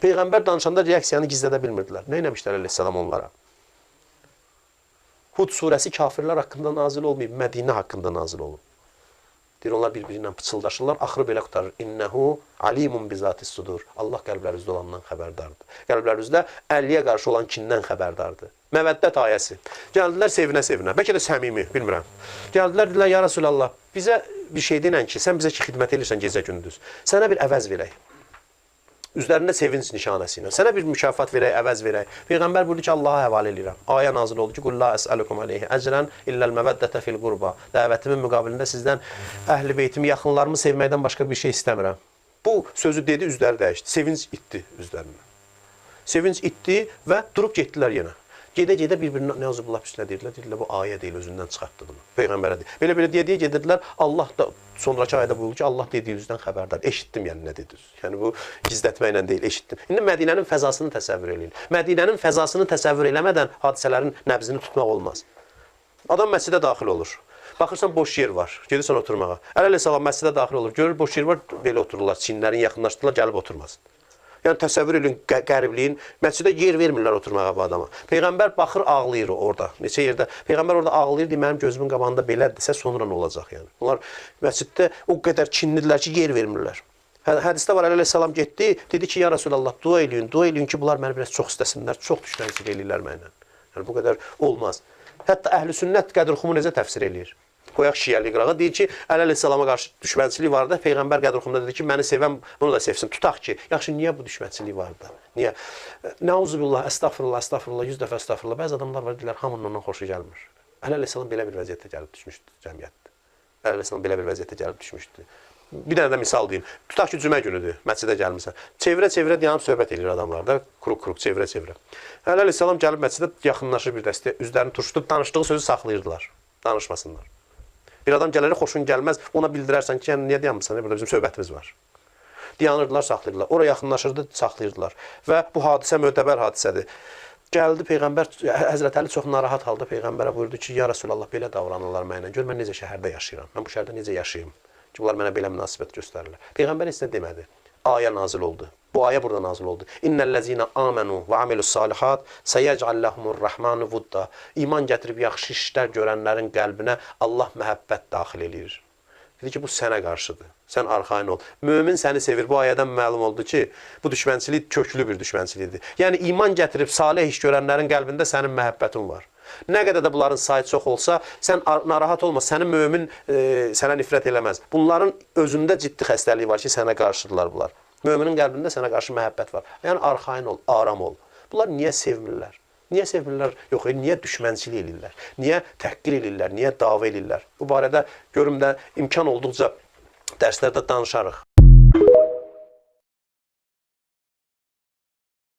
Peyğəmbər danışanda reaksiyanı gizlədə bilmirdilər. Nə eləmişlər əleyhissalam onlara? Hud surəsi kafirlər haqqında nazil olmayıb, Mədinə haqqında nazil olub. Deyir, onlar bir-birinlə pıçıldaşırlar, axırı belə qutarır. İnnəhu alimun bizatis sudur. Allah qəlblərinizdə olandan xəbərdardır. Qəlblərinizdə 50-yə qarşı olan kindən xəbərdardır. Məvəddət ayəsi. Gəldilər sevinə-sevinə. Bəlkə də səmimi, bilmirəm. Gəldilər, dedilər, ya Rasulallah, bizə bir şey deyilən ki, sən bizə ki, xidmət edirsən gecə-gündüz. Sənə bir əvəz verək. Üzlərində sevinç nişanəsi ilə. Sənə bir mükafat verək, əvəz verək. Peyğəmbər buyurdu ki, Allaha həvalə edirəm. Ayə nazil oldu ki, Qul la əsəlukum aleyhi əcrən illəl məvəddətə fil qurba. Dəvətimin müqabilində sizdən əhl-i beytimi, yaxınlarımı sevməkdən başqa bir şey istəmirəm. Bu sözü dedi, üzləri dəyişdi. Sevinç itdi üzlərindən. Sevinç itdi və durub getdilər yenə. Gedə-gedə bir-birinə nəuzubullah üstünə deyirlər. Deyirlər, bu ayə deyil, özündən çıxartdı bunu. Peyğəmbərə deyil. Belə-belə deyə gedirdilər. Allah da sonraki ayədə buyurdu ki, Allah dediyi üzdən xəbərdar. Eşitdim, yəni nə dediniz? Yəni bu gizlətməklə deyil, eşitdim. İndi Mədinənin fəzasını təsəvvür eləyin. Mədinənin fəzasını təsəvvür eləmədən hadisələrin nəbzini tutmaq olmaz. Adam məscidə daxil olur. Baxırsan, boş yer var. Gedirsən oturmağa. Əleyhissalam məscidə daxil olur. Görür, boş yer var, belə otururlar. Çinlərin yaxınlaşdılar, gəlib oturmasın. Yəni təsəvvür edin qəribliyin. Məscidə yer vermirlər oturmağa bu adama. Peyğəmbər baxır, ağlayır orada. Neçə yerdə. Peyğəmbər orada ağlayır, deyir, mənim gözümün qabağında belədirsə, sonra nə olacaq yəni. Onlar məsciddə o qədər kinlidirlər ki, yer vermirlər. Hədisdə var, əleyhissalam getdi, dedi ki, ya Rasulallah, dua eləyin ki, bunlar məni biraz çox istəsinlər, çox düşmənçilik eləyirlər mənlə. Yəni bu qədər olmaz. Hətta əhl-i sünnət Qədr-Xumu necə təfsir eləyir? Qoyaq şiəli qırağa, deyir ki, əleyhissalama qarşı düşmənçilik var da, Peyğəmbər Qədr-Xumda dedi ki, məni sevən bunu da sevsin. Tutaq ki, yaxşı, niyə bu düşmənçilik var da? Niyə? Nəuzubillah, əstəğfirullah, əstəğfirullah, 100 dəfə əstəğfirullah. Bəzi adamlar var, deyirlər, hamının ondan xoşu gəlmir. Əleyhissalam belə bir vəziyyətdə gəlib düşmüşdü cəmiyyətdə. Əleyhissalam belə bir vəziyyətdə gəlib düşmüşdü. Bir dənə də misal deyim. Tutaq ki, cümə günüdür, məscidə gəlmirsən. Çevirə-çevirə dayanıb söhbət edir adamlar da, quruq-quruq, çevirə-çevirə. Əleyhissalam gəlib məscidə yaxınlaşır bir dəstə, üzlərini turşutub, danışdığı sözü saxlayırdılar, danışmasınlar. Bir adam gələrək xoşun gəlməz, ona bildirərsən ki, niyə dayanmırsan, burada bizim söhbətimiz var. Dayanırdılar, saxlayırdılar. Ora yaxınlaşırdı, saxlayırdılar. Və bu hadisə mötəbər hadisədir. Gəldi Peyğəmbər, Həzrət Əli çox narahat halda Peyğəmbərə buyurdu ki, ya Rasulallah, belə davranırlar mənlə. Gör, mən necə şəhərdə yaşayıram, mən bu şəhərdə necə yaşayayım ki, bunlar mənə belə münasibət göstərirlər. Peyğəmbər heç nə demədi. Ayə nazil oldu. Bu ayə burada nazil oldu. İnnellezina amenu və amilus salihat seyec'allahumur rahmanu vudda. İman gətirib yaxşı işlər görənlərin qəlbinə Allah məhəbbət daxil eləyir. Dedi ki, bu sənə qarşıdır. Sən arxayın ol. Mömin səni sevir. Bu ayədən məlum oldu ki, bu düşmənçilik köklü bir düşmənçilikdir. Yəni iman gətirib salih iş görənlərin qəlbində sənin məhəbbətin var. Nə qədər də bunların sayı çox olsa, sən narahat olma, sənin mömin sənə nifrət eləməz. Bunların özündə ciddi xəstəliyi var ki, sənə qarşıdırlar bunlar. Möminin qəlbində sənə qarşı məhəbbət var. Yəni arxayın ol, aram ol. Bunlar niyə sevmirlər? Niyə sevmirlər? Yox, niyə düşmənçilik eləyirlər? Niyə təhqir eləyirlər? Niyə dava eləyirlər? Bu barədə görüm də imkan olduqca dərslərdə danışarıq.